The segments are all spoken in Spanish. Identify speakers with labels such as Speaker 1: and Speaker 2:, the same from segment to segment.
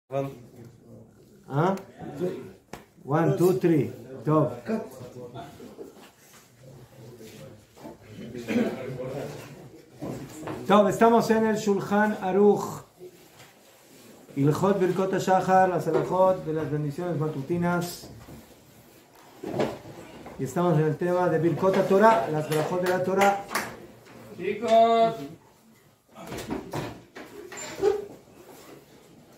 Speaker 1: ¿Ah? 1, 2, 3. Top. Top, estamos en el Shulchan Aruch. Ilhot Birkot HaShachar, las alajot de las bendiciones matutinas. Y estamos en el tema de Birkot HaTorah, las alajot de la Torah.
Speaker 2: Chicos,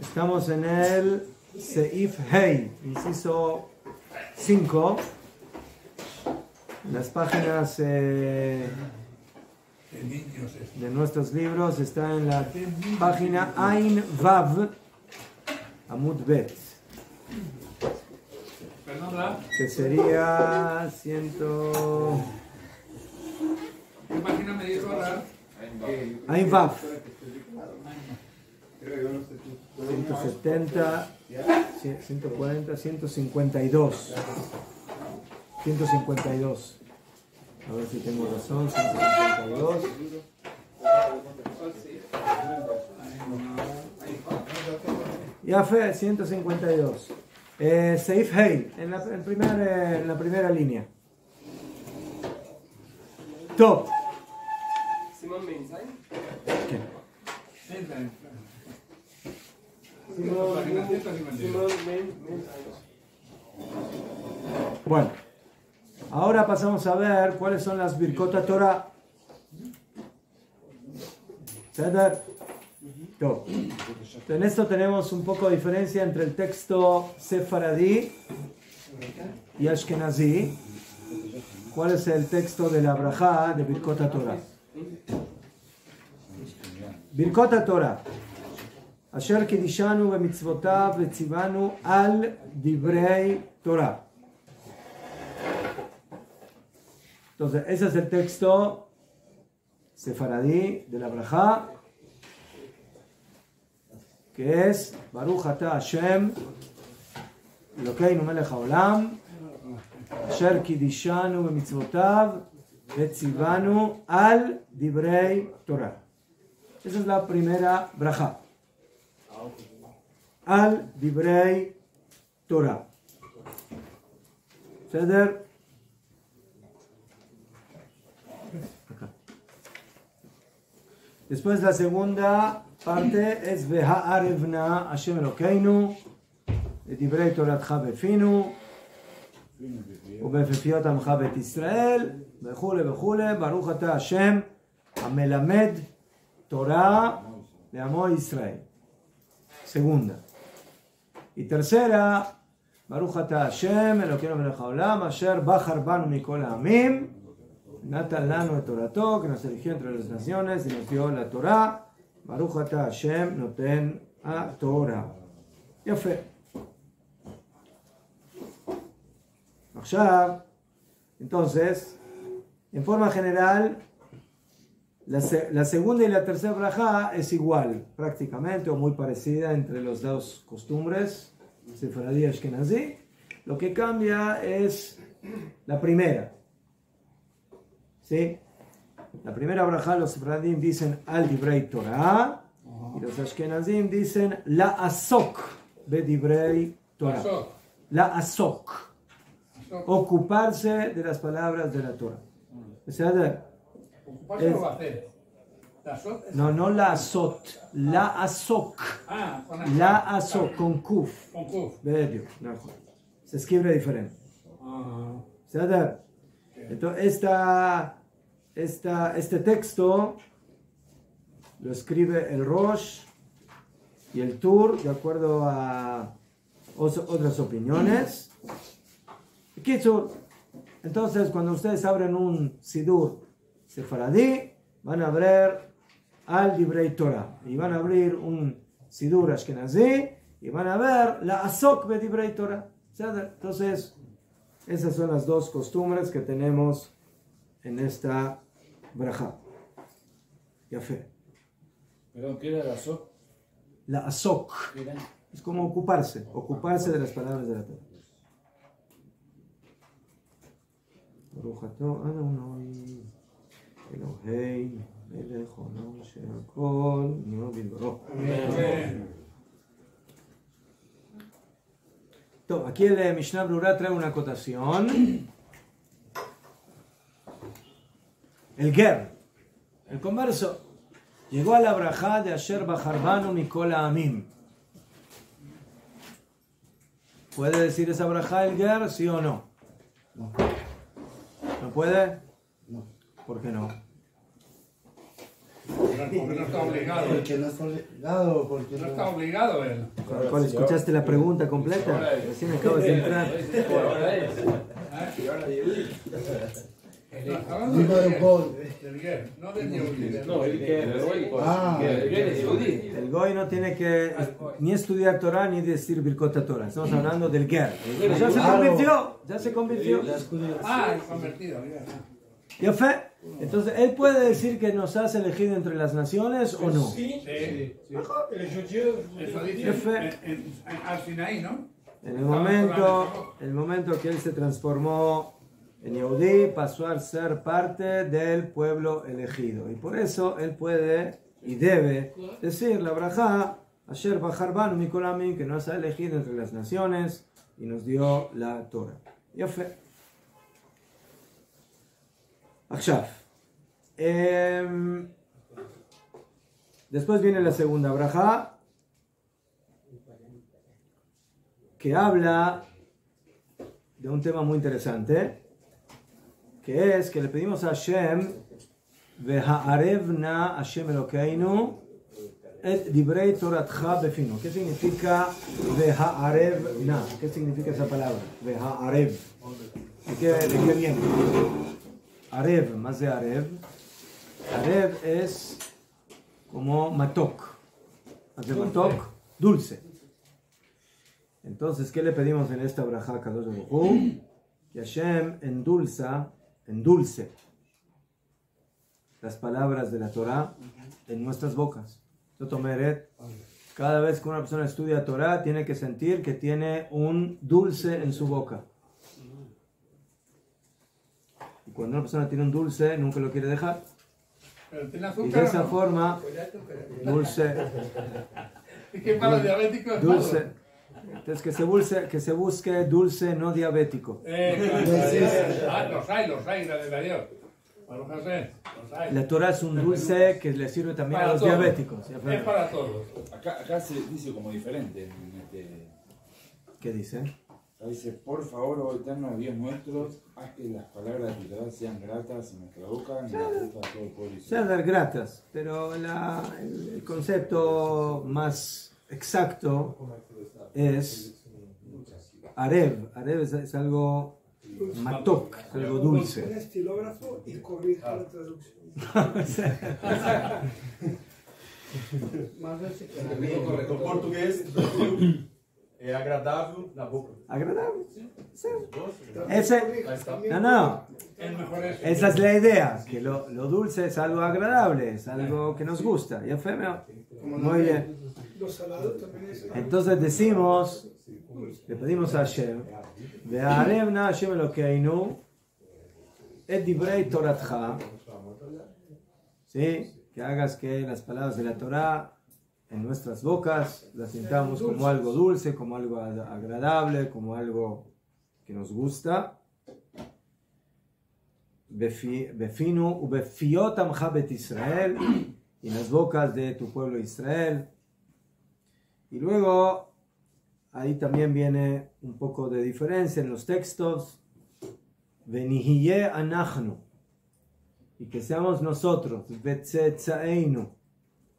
Speaker 1: Estamos en el Seif Hei, inciso 5. Las páginas de nuestros libros están en la página Ain Vav Amud Bet,
Speaker 2: perdón,
Speaker 1: que sería 100.
Speaker 2: ¿qué página me dijo ahora?
Speaker 1: Ain Vav 170, 140, 152. 152. A ver si tengo razón. 152. Ya fue, 152. Seif Hei, en la primera línea. Top.
Speaker 3: Simon Mainstein.
Speaker 1: Bueno, ahora pasamos a ver cuáles son las Birkot HaTorah. En esto tenemos un poco de diferencia entre el texto sefaradí y ashkenazí. ¿Cuál es el texto de la brajá de Birkot HaTorah? Birkot HaTorah. Asher kidishanu b'mitzvotav v'tzivanu al divrei Torah. Entonces, ese es el texto sefaradí de la brajá, que es Baruch Ata Hashem Elokeinu melech haolam asher kidishanu b'mitzvotav v'tzivanu al divrei Torah. Esa es la primera brajá. Al divrei Torah. Seder. Después la segunda parte es Veha'arevna Hashem Elokeinu divrei Toratcha befinu ובפיפיות עמך בית ישראל וכו' וכו'. ברוך אתה השם המלמד תורה לעמו ישראל. Segunda. Y tercera, Baruch Ata Hashem Elokeinu melech haolam asher bachar banu mikol ha'amim natan lanu et torato, que nos eligió entre las naciones y nos dio la Torah. Baruch Ata Hashem noten a Torah. יפה. עכשיו, entonces, en forma general, la segunda y la tercera brajá es igual, prácticamente, o muy parecida entre las dos costumbres, sefaradí y ashkenazí. Lo que cambia es la primera. ¿Sí? La primera brajá, los sefaradim dicen al divrei Torah, y los ashkenazim dicen la asok be divrei Torah. La asok. Ocuparse de las palabras de la Torah. O sea,
Speaker 2: ¿Ocuparse o hacer?
Speaker 1: no la asot, la asok. La asok, con kuf.
Speaker 2: Con kuf.
Speaker 1: Se escribe diferente. Entonces, este texto lo escribe el Rosh y el Tur, de acuerdo a otras opiniones. Entonces, cuando ustedes abren un Sidur sefaradí, van a ver al divrei Torah, y van a abrir un Sidur ashkenazí y van a ver la asok be divrei Torah. Entonces, esas son las dos costumbres que tenemos en esta brajá. Ya fe.
Speaker 4: Perdón, ¿qué era la asok?
Speaker 1: La asok es como ocuparse de las palabras de la Torah. ברוך אתה אדוני אלוהי מלך העולם אשר הכל נהיה בדברו. Aquí el Mishnah Brura trae una acotación. El Ger, el converso, llegó a la brajá de Asher Bajarbanu Mikol Amim. ¿Puede decir esa brajá el Ger, sí o no?
Speaker 5: No.
Speaker 1: ¿No puede?
Speaker 5: No.
Speaker 1: ¿Por qué no?
Speaker 2: Porque no está obligado.
Speaker 5: Porque no está obligado, porque
Speaker 2: No está obligado él.
Speaker 1: ¿Cuál, escuchaste la pregunta completa? Recién acabas de entrar.
Speaker 2: Hablando
Speaker 5: Digo
Speaker 2: del
Speaker 5: el gol.
Speaker 2: Ger, no del Yehudi.
Speaker 4: No, el que
Speaker 5: Ah,
Speaker 1: El Goy no tiene que ni estudiar Torah ni decir Birkot Torah. Estamos hablando del Ger. Ya se convirtió. Ya se convirtió.
Speaker 5: las judías.
Speaker 2: Ah, el convertido.
Speaker 1: ¿Ya fe? Entonces, ¿él puede decir que nos has elegido entre las naciones o no?
Speaker 2: Sí. Eso dice al Sinaí, ¿no?
Speaker 1: En el momento que él se transformó en Yehudí, pasó a ser parte del pueblo elegido. Y por eso él puede y debe decir la brajá, Asher Bajarbanu Mikol Amim, que nos ha elegido entre las naciones y nos dio la Torah. Ya fe. Akshav. Después viene la segunda brajá, que habla de un tema muy interesante, que es que le pedimos a Hashem, Veha'arevna Hashem Elokeinu et divrei Toratcha befinu. ¿Qué significa Veha'arevna? ¿Qué significa esa palabra? Veha'arev. ¿De qué viene? Arev, más de Arev. Arev es como matok. Más de matok, dulce. Entonces, ¿qué le pedimos en esta brajá a Kadosh Baruj Hu? Que Hashem endulce las palabras de la Torah en nuestras bocas. Totomeret, cada vez que una persona estudia Torah, tiene que sentir que tiene un dulce en su boca. Y cuando una persona tiene un dulce, nunca lo quiere dejar.
Speaker 2: Pero tiene
Speaker 1: Y
Speaker 2: azúcar.
Speaker 1: de esa
Speaker 2: ¿o no?
Speaker 1: forma, dulce,
Speaker 2: ¿Y qué para los diabéticos es
Speaker 1: dulce.
Speaker 2: malo?
Speaker 1: Entonces que se busque dulce no diabético.
Speaker 2: Los hay, gracias a Dios. Baruch Hashem, los hay.
Speaker 1: La Torah es un dulce que le sirve también a los
Speaker 2: todos.
Speaker 1: diabéticos.
Speaker 2: Es para todos.
Speaker 4: acá se dice como diferente.
Speaker 1: ¿Qué dice?
Speaker 4: Acá dice, por favor, oh eterno Dios nuestro, haz que las palabras de tu Torah sean gratas en nuestra boca y en la boca de todo el pueblo
Speaker 1: Sean
Speaker 4: Israel.
Speaker 1: gratas, pero el concepto más exacto es Arev. Arev es algo matok, algo dulce.
Speaker 6: Un estilógrafo y corrige la traducción.
Speaker 7: No português, é agradável na boca.
Speaker 1: Agradable. Sí. Ese, no.
Speaker 2: El mejor es.
Speaker 1: Esa es la idea, que lo dulce es algo agradable, es algo que nos gusta. ¿Ya fue? Muy bien.
Speaker 6: Los salados también es.
Speaker 1: Entonces decimos, le pedimos a Hashem, Ve'arevna Hashem Elokeinu et divrei Toratcha, ¿sí? Que hagas que las palabras de la Torah en nuestras bocas las sintamos como algo dulce, como algo agradable, como algo que nos gusta. Befinu ubefiot amcha bet Israel, y en las bocas de tu pueblo Israel. Y luego ahí también viene un poco de diferencia en los textos. Venihiye anachnu, y que seamos nosotros, vetzetzaeinu,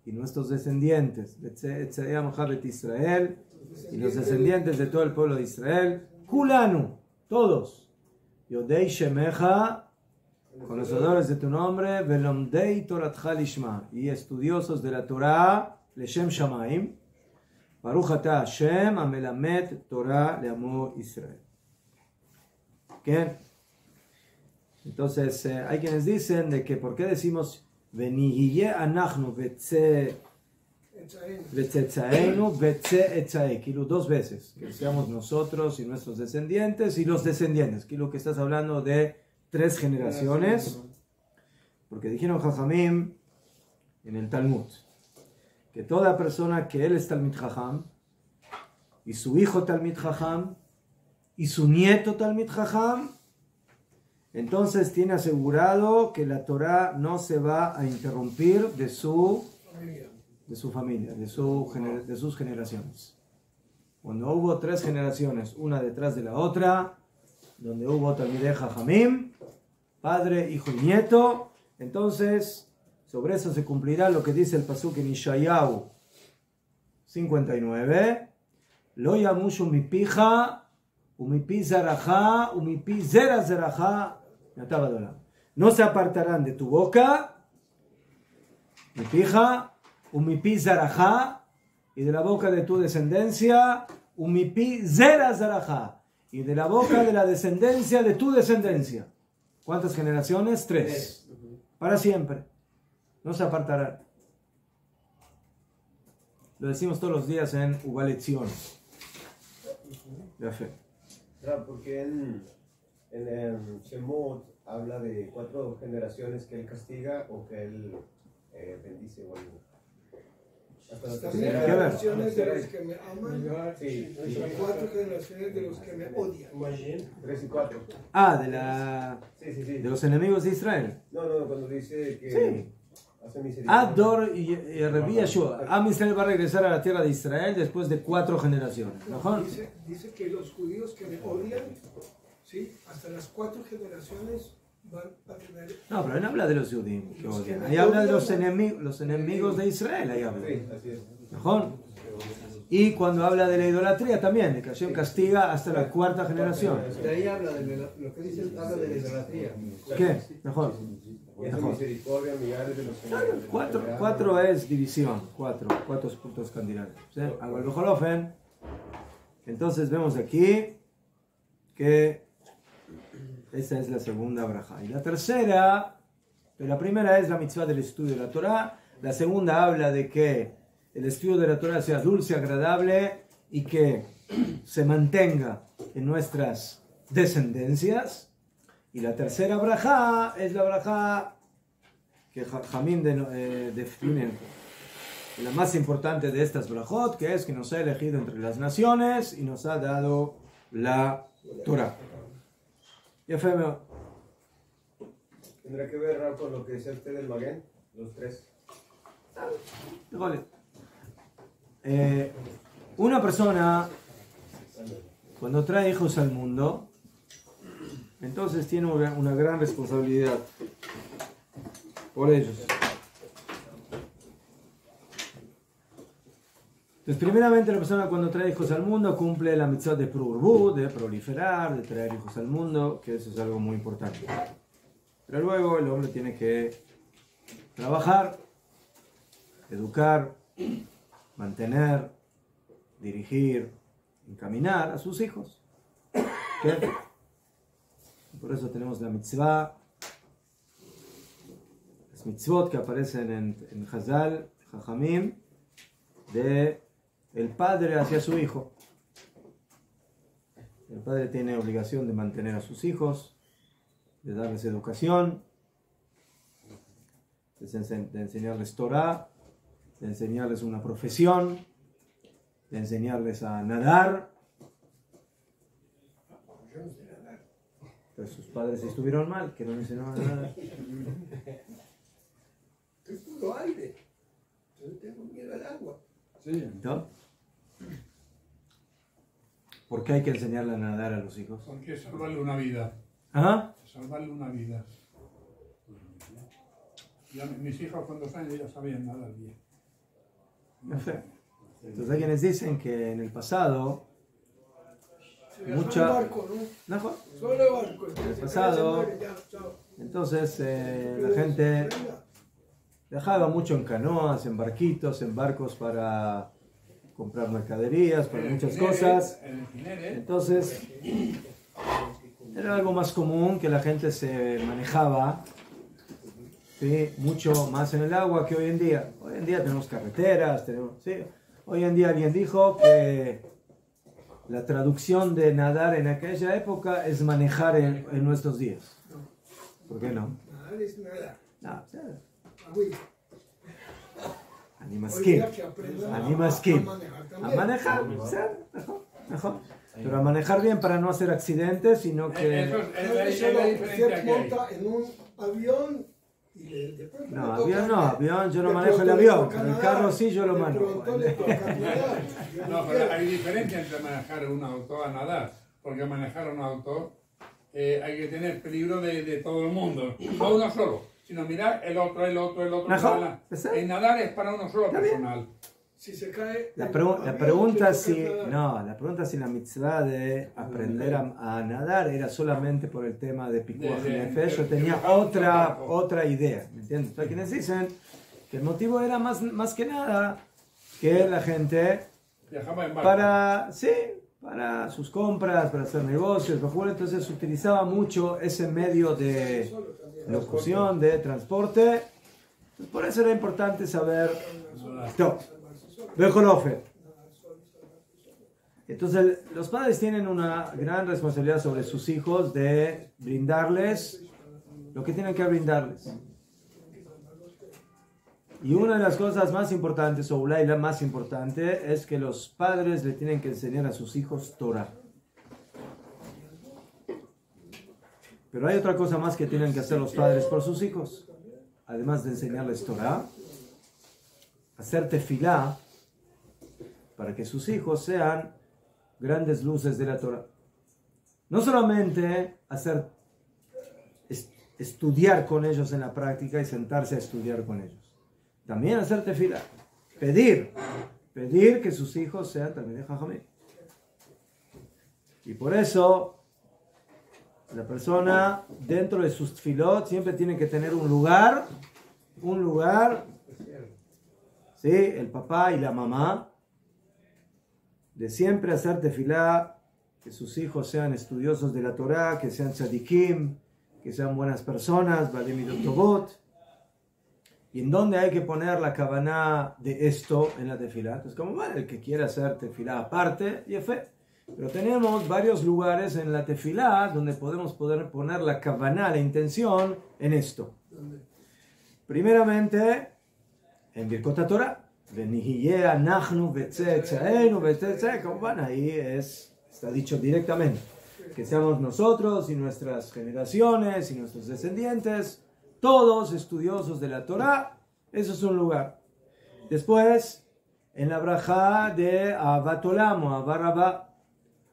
Speaker 1: y nuestros descendientes, vetzetzaei amcha bet Israel, y los descendientes de todo el pueblo de Israel, kulanu, todos, yodei shemecha, conocedores de tu nombre, velomdei toratcha lishma, y estudiosos de la Torah, leshem shamaim, Baruch ata Hashem amelamed Torah leamo Israel. ¿Qué? Entonces, hay quienes dicen de que ¿por qué decimos venihiye anachnu vetzetzaenu vetzetzae? Kilo dos veces, que seamos nosotros y nuestros descendientes y los descendientes. Kilo que estás hablando de 3 generaciones, porque dijeron Jajamim en el Talmud que toda persona que él es Talmid Jajam y su hijo Talmid Jajam y su nieto Talmid Jajam, entonces tiene asegurado que la Torá no se va a interrumpir de su familia, de sus generaciones. Cuando hubo 3 generaciones, una detrás de la otra, donde hubo Talmidei Jajamim, padre, hijo y nieto, entonces sobre eso se cumplirá lo que dice el pasuk en Ishayahu 59, Lo yamushu mi pija, umipi zarajá, umipi zera zarajá, no se apartarán de tu boca, mi pija, umipi zarajá, y de la boca de tu descendencia, umipi zera zarajá, y de la boca de la descendencia de tu descendencia. ¿Cuántas generaciones? 3. Para siempre. No se apartarán. Lo decimos todos los días en Ubalección. La fe.
Speaker 8: Claro, porque en Shemot habla de 4 generaciones que él castiga o que él bendice o algo. Hasta la
Speaker 6: También
Speaker 8: tercera
Speaker 6: generaciones de los que me aman,
Speaker 8: sí,
Speaker 6: y 4 generaciones de los que me odian.
Speaker 8: 3 y 4.
Speaker 1: De los enemigos de Israel.
Speaker 8: No, cuando dice que hace misericordia.
Speaker 1: Ador y Rebi Yeshua. Am Israel va a regresar a la tierra de Israel después de 4 generaciones. ¿No?
Speaker 6: Dice que los judíos que me odian, ¿sí? Hasta las 4 generaciones van a tener...
Speaker 1: No, pero él habla de los judíos que odian. Ahí habla de los enemigos de Israel. Ahí habla.
Speaker 8: Sí, así es.
Speaker 1: ¿No? Y cuando habla de la idolatría también, de que Hashem castiga hasta la 4ª generación.
Speaker 5: De ahí habla de lo que dice, habla de la idolatría.
Speaker 1: ¿Qué? Mejor.
Speaker 8: Y hace misericordia, millares de los que...
Speaker 1: 4 es división. 4 puntos cardinales. ¿Sí? Entonces vemos aquí que esa es la segunda braja. Y la tercera, la primera es la mitzvah del estudio de la Torah. La segunda habla de que el estudio de la Torah sea dulce, agradable y que se mantenga en nuestras descendencias. Y la tercera braja es la braja que Jamín define, la más importante de estas brajot, que es que nos ha elegido entre las naciones y nos ha dado la Torah.
Speaker 8: ¿Tendrá que ver con lo que decía usted del Maguen? Los 3.
Speaker 1: Una persona, cuando trae hijos al mundo, entonces tiene una gran responsabilidad por ellos. Entonces, primeramente, la persona cuando trae hijos al mundo cumple la mitzvah de prurbu, de proliferar, de traer hijos al mundo, que eso es algo muy importante. Pero luego el hombre tiene que trabajar, educar, mantener, dirigir, encaminar a sus hijos. ¿Qué? Por eso tenemos la mitzvah, las mitzvot que aparecen en Hazal, Jajamim, de el padre hacia su hijo. El padre tiene obligación de mantener a sus hijos, de darles educación, de enseñarles Torah, de enseñarles una profesión, de enseñarles a nadar. Pero sus padres estuvieron mal, que no le enseñaban a nadar.
Speaker 6: Es puro aire. Yo tengo miedo al agua.
Speaker 4: Sí.
Speaker 1: ¿No? ¿Por qué hay que enseñarle a nadar a los hijos?
Speaker 2: Porque es salvarle una vida.
Speaker 1: ¿Ah?
Speaker 2: Salvarle una vida. Ya, mis hijos con 2 años ya sabían nadar bien.
Speaker 1: Entonces hay quienes dicen que en el pasado mucha...
Speaker 6: barco, ¿no?
Speaker 1: ¿No?
Speaker 6: Solo barco.
Speaker 1: En el pasado, entonces la gente viajaba mucho en canoas, en barquitos, en barcos para comprar mercaderías, para muchas cosas. Entonces era algo más común que la gente se manejaba, ¿sí?, mucho más en el agua que hoy en día. Hoy en día tenemos carreteras, ¿sí? Hoy en día alguien dijo que la traducción de nadar en aquella época es manejar en nuestros días. ¿Por qué no?
Speaker 6: Nadar es nadar.
Speaker 1: No, sí.
Speaker 6: Agüita.
Speaker 1: Animasquim.
Speaker 6: Hoy día que aprendan
Speaker 1: Animasquim.
Speaker 6: a manejar
Speaker 1: A
Speaker 6: también.
Speaker 1: manejar, ¿sí? Mejor. Pero a manejar bien para no hacer accidentes, sino que...
Speaker 2: Eso es la
Speaker 6: Usted
Speaker 2: diferencia que hay.
Speaker 6: monta en un avión y de pronto
Speaker 1: No,
Speaker 6: le toca-
Speaker 1: avión yo no
Speaker 6: de
Speaker 1: manejo el
Speaker 6: pronto le
Speaker 1: avión,
Speaker 6: toca
Speaker 1: pero el
Speaker 6: nadar,
Speaker 1: carro sí yo lo
Speaker 6: de
Speaker 1: manejo.
Speaker 6: pronto le toca nadar. Yo
Speaker 2: No,
Speaker 6: no
Speaker 2: pero
Speaker 6: quiero.
Speaker 2: hay diferencia entre manejar un auto a nadar, porque manejar un auto hay que tener peligro de todo el mundo, no uno solo, sino mirar el otro.
Speaker 1: Mejor,
Speaker 2: En nadar es para uno solo
Speaker 1: Está bien.
Speaker 2: personal.
Speaker 6: Si se cae.
Speaker 1: La
Speaker 6: el
Speaker 1: pregunta
Speaker 6: avión, le
Speaker 1: si...
Speaker 6: toca nadar.
Speaker 1: No, la pregunta si la mitzvah de aprender a nadar era solamente por el tema de Pikuach Nefesh. Yo tenía otra idea, ¿me entiendes? Hay quienes dicen que el motivo era más que nada que la gente
Speaker 2: Viajaba en barco.
Speaker 1: para sus compras, para hacer negocios, entonces utilizaba mucho ese medio de locución, de transporte. Entonces, por eso era importante saber. Entonces los padres tienen una gran responsabilidad sobre sus hijos de brindarles lo que tienen que brindarles. Y una de las cosas más importantes, o la más importante, es que los padres le tienen que enseñar a sus hijos Torah. Pero hay otra cosa más que tienen que hacer los padres por sus hijos. Además de enseñarles Torah, hacer tefilá para que sus hijos sean grandes luces de la Torah. No solamente estudiar con ellos en la práctica y sentarse a estudiar con ellos. También hacer tefilá. Pedir que sus hijos sean también de Jajamim. Y por eso la persona dentro de sus tefilot siempre tiene que tener un lugar, ¿sí? El papá y la mamá, de siempre hacer tefilá, que sus hijos sean estudiosos de la Torah, que sean tzadikim, que sean buenas personas, balim midot tovot. ¿Y en dónde hay que poner la kavaná de esto en la tefilá? Entonces, como bueno, el que quiera hacer tefilá aparte, y fe. Pero tenemos varios lugares en la tefilá donde podemos poner la kavaná, la intención, en esto. Primeramente, en Birkot Torah. Como van ahí está dicho directamente. Que seamos nosotros y nuestras generaciones y nuestros descendientes todos estudiosos de la Torah. Eso es un lugar. Después, en la brajá de Ahavat Olam o Ahavat Rabbah,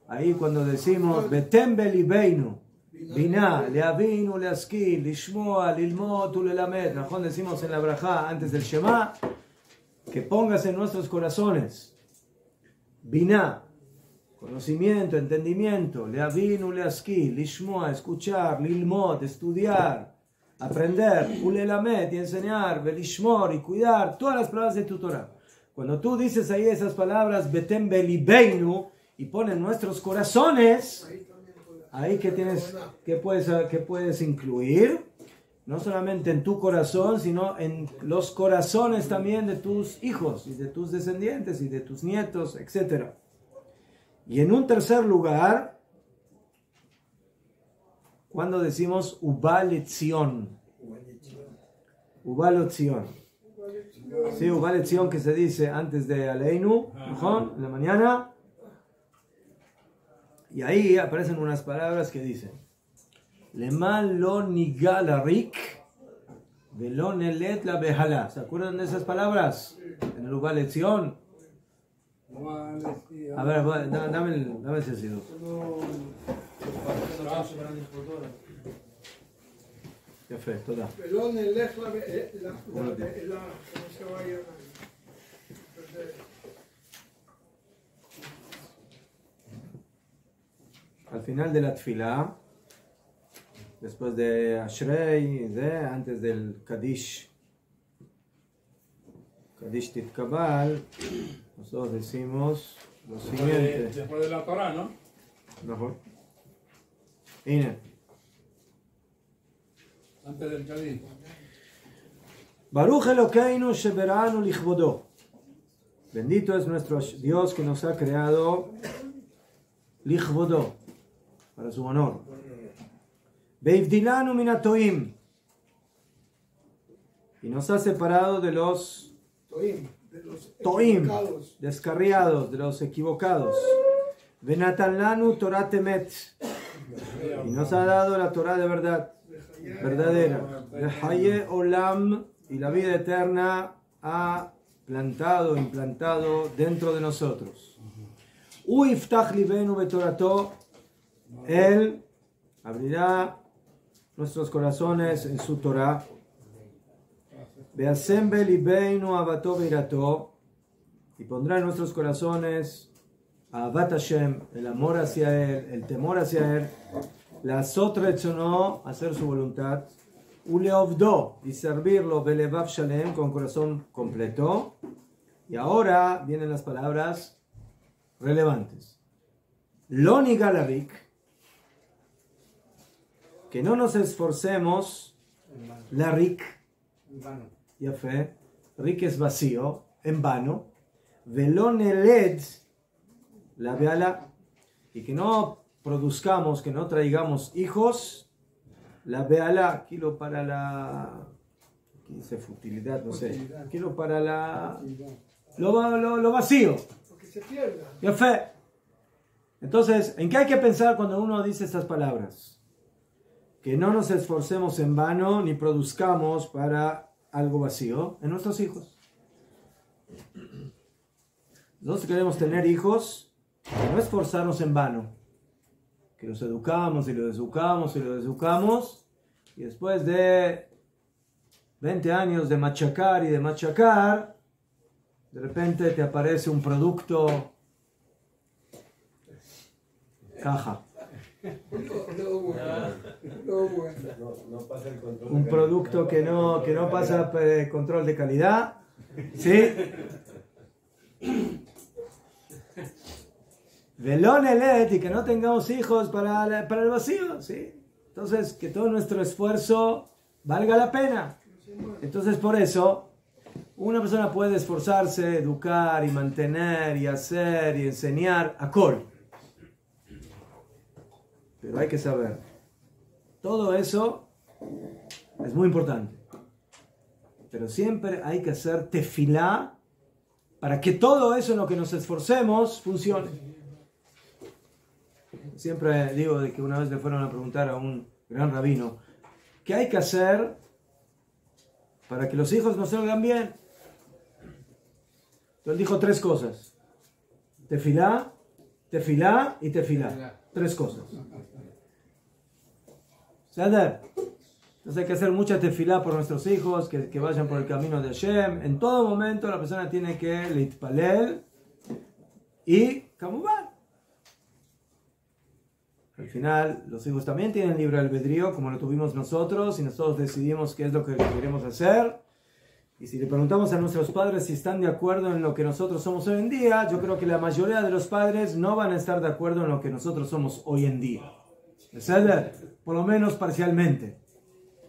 Speaker 1: ahí cuando decimos Betem belibeinu Binah, leavinu, leaskil, lishmoa, lilmot, ulelamed, mejor decimos en la brajá antes del Shema, que pongas en nuestros corazones Binah, conocimiento, entendimiento, leavinu, leaskil, lishmoa, escuchar, lilmot, estudiar, aprender, ulelamed, y enseñar, velishmor, y cuidar todas las palabras de tu Torah. Cuando tú dices ahí esas palabras, betem belibeinu, y ponen nuestros corazones, ahí que puedes incluir, no solamente en tu corazón, sino en los corazones también de tus hijos, y de tus descendientes, y de tus nietos, etc. Y en un tercer lugar, cuando decimos Ubaletzion. Ubaletzion. Sí, Ubaletzion que se dice antes de Aleinu, ¿no? En la mañana. Y ahí aparecen unas palabras que dicen Leman lo nigal arik velo nelet la behala. ¿Se acuerdan de esas palabras? En el Ubaletzion. A ver, dame ese sido. יפה, תודה.
Speaker 6: ולא נלך אליו, כמו שהיה.
Speaker 1: Al final de la tefilá, después de Ashrei, antes del Kadish Titkabal, nosotros decimos lo siguiente.
Speaker 2: Después de la Torah, ¿no?
Speaker 1: Mejor. Ine.
Speaker 2: Antes del Kadí.
Speaker 1: Baruch Elokeinu sheberanu lichvodo. Bendito es nuestro Dios que nos ha creado lichvodo, para su honor. Beivdilanu minatoim. Y nos ha separado de los
Speaker 6: Toim, de los
Speaker 1: toim,
Speaker 6: equivocados.
Speaker 1: descarriados, de los equivocados. Venatan lanu Torah temet. Y nos ha dado la Torah de verdad, verdadera. Haye olam, y la vida eterna ha plantado, implantado dentro de nosotros. Uiftach libenu betorato, Él abrirá nuestros corazones en su Torah. Beasembe libeinu avato beirato, y pondrá en nuestros corazones Avat Hashem, el amor hacia Él, el temor hacia Él, la sotretzono, hacer su voluntad, uleovdo, y servirlo, belevav shalem, con corazón completo. Y ahora vienen las palabras relevantes. Loni galavik, que no nos esforcemos, la rik, ya fe, rik es vacío, en vano, veloneled, la veala, y que no produzcamos, que no traigamos hijos, la veala, kilo para la, ¿qué dice futilidad? No sé, kilo para la, lo vacío,
Speaker 6: Porque se pierda.
Speaker 1: ya fe. Entonces, ¿en qué hay que pensar cuando uno dice estas palabras? Que no nos esforcemos en vano ni produzcamos para algo vacío en nuestros hijos. Nosotros queremos tener hijos, que no esforzarnos en vano, que los educamos y los educamos y los educamos, y después de 20 años de machacar y de machacar, de repente te aparece un producto caja.
Speaker 8: No pasa el control.
Speaker 1: Un producto que no pasa control de calidad, ¿sí? Velonelet, y que no tengamos hijos para el vacío, ¿sí? Entonces, que todo nuestro esfuerzo valga la pena. Entonces, por eso, una persona puede esforzarse, educar y mantener y hacer y enseñar a col. Pero hay que saber, todo eso es muy importante. Pero siempre hay que hacer tefilá para que todo eso en lo que nos esforcemos funcione. Siempre digo de que una vez le fueron a preguntar a un gran rabino, ¿qué hay que hacer para que los hijos nos salgan bien? Entonces él dijo 3 cosas. Tefilá, tefilá y tefilá. 3 cosas. ¿Sader? Entonces hay que hacer mucha tefilá por nuestros hijos, que vayan por el camino de Hashem. En todo momento la persona tiene que litpalel y kamuban. Al final, los hijos también tienen libre albedrío, como lo tuvimos nosotros, y nosotros decidimos qué es lo que queremos hacer. Y si le preguntamos a nuestros padres si están de acuerdo en lo que nosotros somos hoy en día, yo creo que la mayoría de los padres no van a estar de acuerdo en lo que nosotros somos hoy en día. ¿Verdad? Por lo menos parcialmente.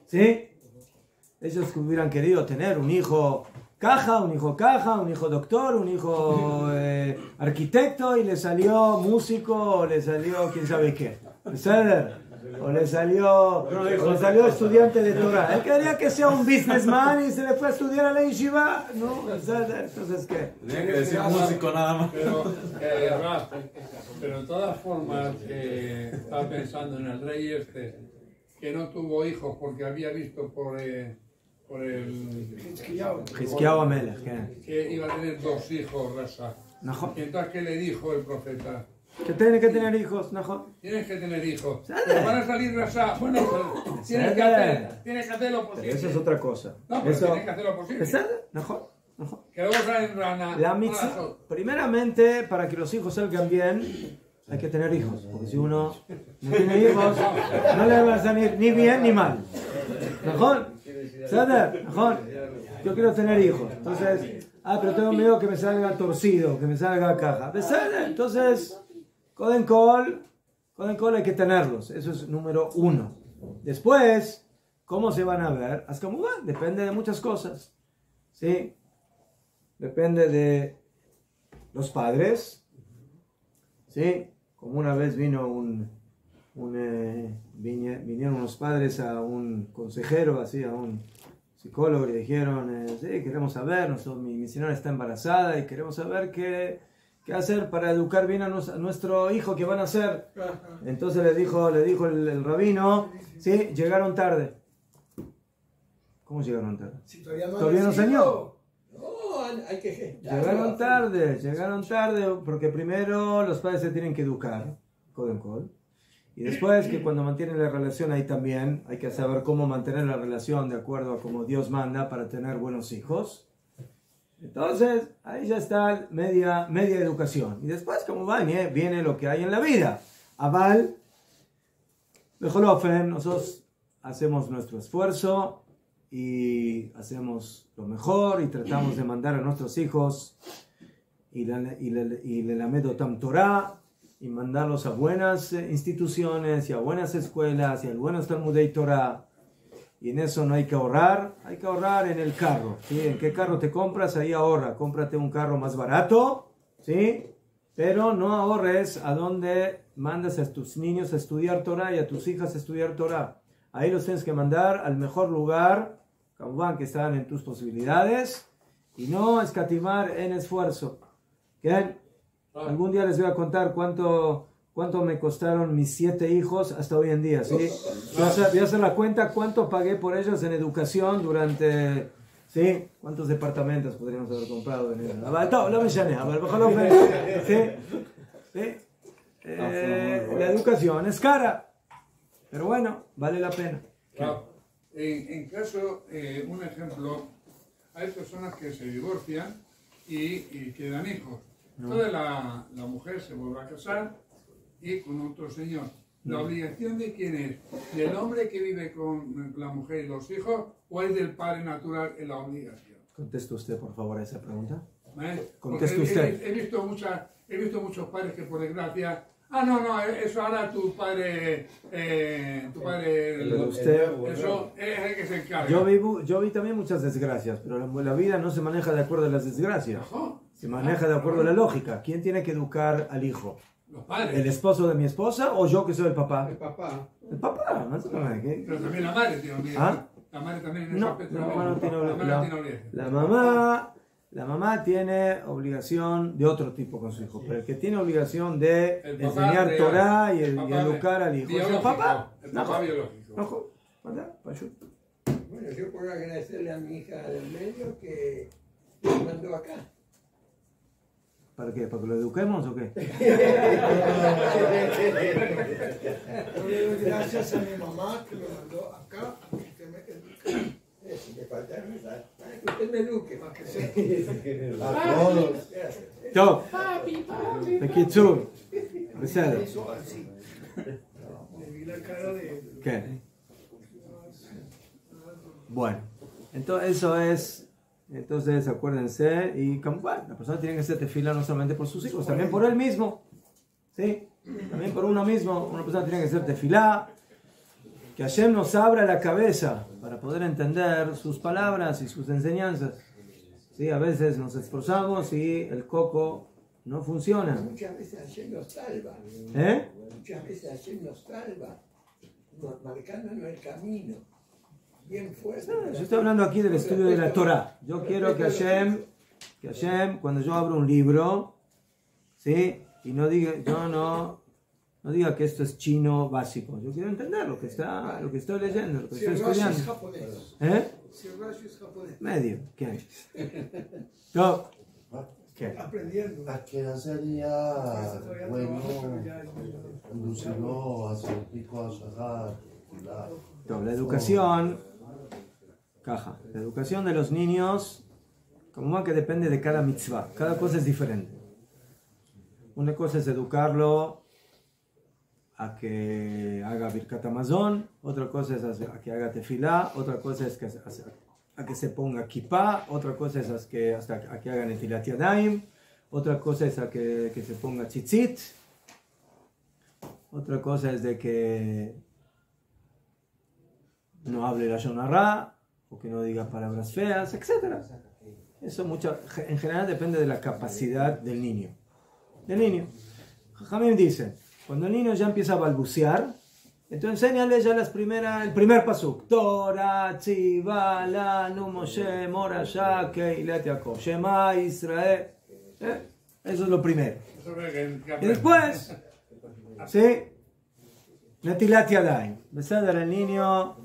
Speaker 1: ¿Sí? Ellos hubieran querido tener un hijo caja, un hijo doctor, un hijo arquitecto, y le salió músico, o le salió quién sabe qué. ¿Verdad? O le salió estudiante de Torah. Él quería que sea un businessman y se le fue a estudiar a la yeshiva. No, ¿verdad? Entonces, ¿qué?
Speaker 7: Tenía que decir músico nada más.
Speaker 2: Pero de todas formas, estaba pensando en el rey que no tuvo hijos porque había visto por el
Speaker 1: Hizkiyahu Amelech, ¿qué?
Speaker 2: que iba a tener 2 hijos, Raza. Y entonces, ¿qué le dijo el profeta?
Speaker 1: Que tiene que tener hijos, ¿no?
Speaker 2: Tienes que tener hijos. Pero van a salir Raza. Bueno, tienes que hacer lo posible.
Speaker 1: Pero eso es otra cosa.
Speaker 2: No, pero
Speaker 1: eso,
Speaker 2: tienes que hacer lo posible.
Speaker 1: ¿no?
Speaker 2: Que luego salen rana.
Speaker 1: La mitzvah, primeramente, para que los hijos salgan bien, hay que tener hijos. Porque si uno no tiene hijos, no le va a salir ni bien ni mal. ¿Mejor? Yo quiero tener hijos. Entonces, pero tengo miedo que me salga torcido, que me salga caja. Entonces, Koden Kol hay que tenerlos. Eso es número 1. Después, ¿cómo se van a ver? Depende de muchas cosas. ¿Sí? Depende de los padres. ¿Sí? Como una vez vinieron unos padres a un consejero, así, a un psicólogo, y le dijeron, sí, queremos saber, mi señora está embarazada y queremos saber qué ¿qué hacer para educar bien a nuestro hijo que van a hacer?
Speaker 6: Ajá.
Speaker 1: Entonces le dijo el rabino, sí, llegaron tarde. ¿Cómo llegaron tarde?
Speaker 6: Si todavía no,
Speaker 1: Todavía no enseñó.
Speaker 5: No, hay que gestarlo.
Speaker 1: Llegaron tarde, porque primero los padres se tienen que educar, Koden Kol. Y después que cuando mantienen la relación ahí también hay que saber cómo mantener la relación de acuerdo a como Dios manda para tener buenos hijos. Entonces ahí ya está media educación. Y después como viene lo que hay en la vida. Aval, Bejolofen, nosotros hacemos nuestro esfuerzo y hacemos lo mejor y tratamos de mandar a nuestros hijos y le lamedo tam Torah y mandarlos a buenas instituciones y a buenas escuelas y a buenos Talmudei Torah. Y en eso no hay que ahorrar en el carro, ¿sí? ¿En qué carro te compras? Ahí ahorra, cómprate un carro más barato, ¿sí? Pero no ahorres a donde mandas a tus niños a estudiar Torah y a tus hijas a estudiar Torah. Ahí los tienes que mandar al mejor lugar, que están en tus posibilidades, y no escatimar en esfuerzo. ¿Qué? Algún día les voy a contar cuánto me costaron mis 7 hijos hasta hoy en día, ¿sí? Voy a hacer la cuenta cuánto pagué por ellos en educación durante, ¿sí? ¿Cuántos departamentos podríamos haber comprado? No me llané, a ver, ¿sí? ¿Sí? La educación es cara, pero bueno, vale la pena.
Speaker 2: Claro. En caso, un ejemplo, hay personas que se divorcian y quedan hijos. Entonces la mujer se vuelve a casar y con otro señor. ¿La obligación de quién es? ¿Del hombre que vive con la mujer y los hijos o es del padre natural en la obligación?
Speaker 1: Conteste usted, por favor, a esa pregunta.
Speaker 2: Conteste usted. He visto muchos padres que por desgracia... no, eso ahora tu padre...
Speaker 1: Pero usted...
Speaker 2: Eso es el que se encarga.
Speaker 1: Yo vi también muchas desgracias, pero la vida no se maneja de acuerdo a las desgracias. Se maneja de acuerdo a la lógica. ¿Quién tiene que educar al hijo?
Speaker 2: Los padres.
Speaker 1: ¿El esposo de mi esposa o yo que soy el papá?
Speaker 5: El papá.
Speaker 1: El papá, no sé qué.
Speaker 2: Pero también la madre tiene obligación.
Speaker 1: ¿Ah?
Speaker 2: La madre también en
Speaker 1: No,
Speaker 2: ese aspecto.
Speaker 1: la mamá no tiene
Speaker 2: obligación.
Speaker 1: La mamá tiene obligación de otro tipo con su hijo, pero el que tiene obligación de
Speaker 2: El papá
Speaker 1: enseñar
Speaker 2: real.
Speaker 1: Torah y
Speaker 2: El papá
Speaker 1: educar al hijo. ¿Es el papá?
Speaker 2: El papá biológico.
Speaker 1: Ojo, ¿verdad? Payú.
Speaker 5: Bueno, yo puedo agradecerle a mi hija del medio que me mandó acá.
Speaker 1: ¿Para qué? ¿Para que lo eduquemos o qué?
Speaker 6: Yo le doy gracias a mi mamá que me mandó acá a que usted me eduque.
Speaker 5: Eso, me falta rezar. Para que usted me eduque.
Speaker 6: Para que sepa.
Speaker 5: A todos.
Speaker 1: טוב, בקיצור, בסדר.
Speaker 6: Eso así. Le vi la cara de...
Speaker 1: כן. Bueno, entonces eso es, entonces acuérdense, y bueno, la persona tiene que hacer tefila no solamente por sus hijos, también por él mismo, ¿sí? También por uno mismo, una persona tiene que hacer tefilá, que Hashem nos abra la cabeza para poder entender sus palabras y sus enseñanzas, ¿sí? A veces nos esforzamos y el coco no funciona,
Speaker 5: Muchas veces Hashem nos salva.
Speaker 1: ¿eh?
Speaker 5: Muchas veces Hashem nos salva. Marcándonos el camino. Bien fuerte.
Speaker 1: Yo estoy hablando aquí del estudio de la Torah. Yo quiero que Hashem, cuando yo abro un libro, ¿sí? Y no diga, yo no diga que esto es chino básico. Yo quiero entender lo que estoy leyendo, lo que
Speaker 6: Si
Speaker 1: estoy
Speaker 6: el Rashi es
Speaker 1: estudiando.
Speaker 6: japonés.
Speaker 1: ¿Eh?
Speaker 6: Si el Rashi es japonés.
Speaker 1: Medio. ¿Quién? No. ¿Qué?
Speaker 6: Aprendiendo.
Speaker 9: ¿A qué edad sería bueno inducirlo a hacer pico a sacar?
Speaker 1: La educación, caja. La educación de los niños, como van que depende de cada mitzvah. Cada cosa es diferente. Una cosa es educarlo a que haga Birkat Hamazon, otra cosa es a que haga tefilá, otra cosa es a que se ponga kippah, otra cosa es a que haga netilat yadayim, otra cosa es a que se ponga tzitzit, otra cosa es de que no hable la Shonará, o que no diga palabras feas, etc. Eso en general depende de la capacidad del niño. Jamim dice, cuando el niño ya empieza a balbucear, entonces enséñale ya el primer pasuk. Torah, Tziva, Lanu, Moshe, Morashá, Keilat Yaakov, Shema, Israel. Eso es lo primero.
Speaker 2: Eso es que
Speaker 1: Y después, ¿sí? Netilat Yadayim. Beseder el niño,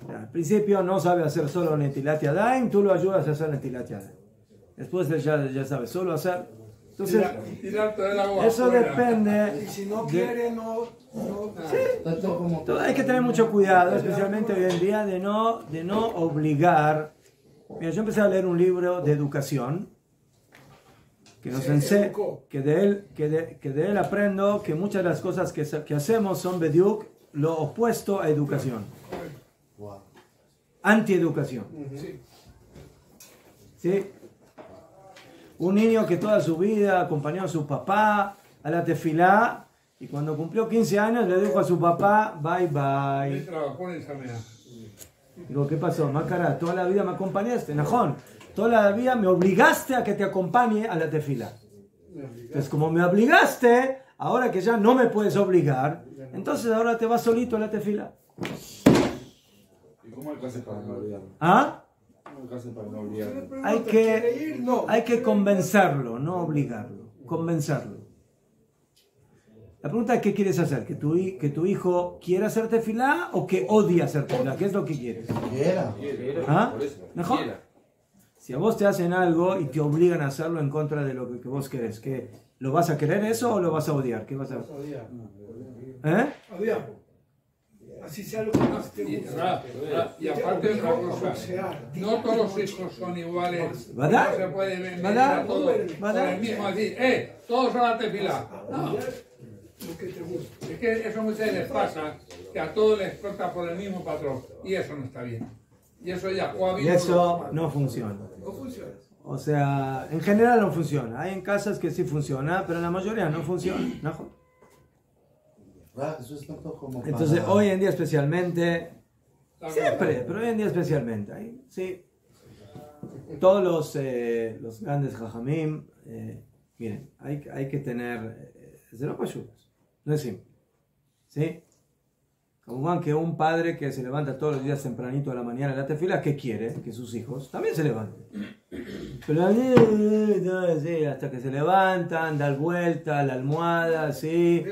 Speaker 1: al principio no sabe hacer solo Netilat Yadayim, tú lo ayudas a hacer Netilat Yadayim. Después él ya sabe solo hacer. Entonces,
Speaker 2: tirar todo el agua
Speaker 1: eso
Speaker 2: afuera.
Speaker 1: depende.
Speaker 6: Y si no quiere, no.
Speaker 1: Todo hay que tener mucho cuidado, especialmente hoy en día, de no obligar. Mira, yo empecé a leer un libro de educación que nos enseña, que de él aprendo que muchas de las cosas que hacemos son bediuk, lo opuesto a educación. Antieducación. ¿Sí? Un niño que toda su vida acompañó a su papá a la tefilá y cuando cumplió 15 años le dijo a su papá, bye bye. Digo, ¿qué pasó? Macara, toda la vida me acompañaste, Najón. Toda la vida me obligaste a que te acompañe a la tefila. Entonces, como me obligaste, ahora que ya no me puedes obligar, entonces ahora te vas solito a la tefila.
Speaker 4: ¿Y cómo hay que hacer para no olvidarlo?
Speaker 1: ¿Ah?
Speaker 4: ¿Cómo hay que hacer para no olvidarlo?
Speaker 1: Hay que convencerlo, no obligarlo. Convencerlo. La pregunta es, ¿qué quieres hacer? ¿Que tu hijo quiera hacer tefilá o que odie hacer tefilá? ¿Qué es lo que quieres?
Speaker 9: Quiera.
Speaker 1: ¿Ah?
Speaker 4: Por eso.
Speaker 1: ¿Mejor? Si a vos te hacen algo y te obligan a hacerlo en contra de lo que vos querés, ¿qué? ¿Lo vas a querer eso o lo vas a odiar? ¿Qué vas a hacer?
Speaker 6: Odiar. Así sea lo que más te gusta.
Speaker 2: Y aparte otra cosa, no todos los hijos son iguales. No
Speaker 1: ¿Verdad?
Speaker 2: se puede vender
Speaker 1: ¿Verdad?
Speaker 2: a todos por el mismo decir, todos van a tefilá. No.
Speaker 6: Lo que te gusta.
Speaker 2: Es que eso muchas veces les pasa, que a todos les corta por el mismo patrón. Y eso no está bien. Y eso ya,
Speaker 1: Y eso no funciona.
Speaker 6: No funciona.
Speaker 1: O sea, en general no funciona. Hay en casas que sí funciona, pero en la mayoría no funciona. ¿No?
Speaker 9: Eso es tanto como
Speaker 1: Entonces,
Speaker 9: para-
Speaker 1: hoy en día especialmente, siempre, pero hoy en día especialmente, ahí, sí. Todos los grandes jajamim, miren, hay que tener, no es simple, ¿sí? Como van que un padre que se levanta todos los días tempranito a la mañana a la tefila, ¿qué quiere? Que sus hijos también se levanten. Pero sí, hasta que se levantan, dar vuelta a la almohada, sí.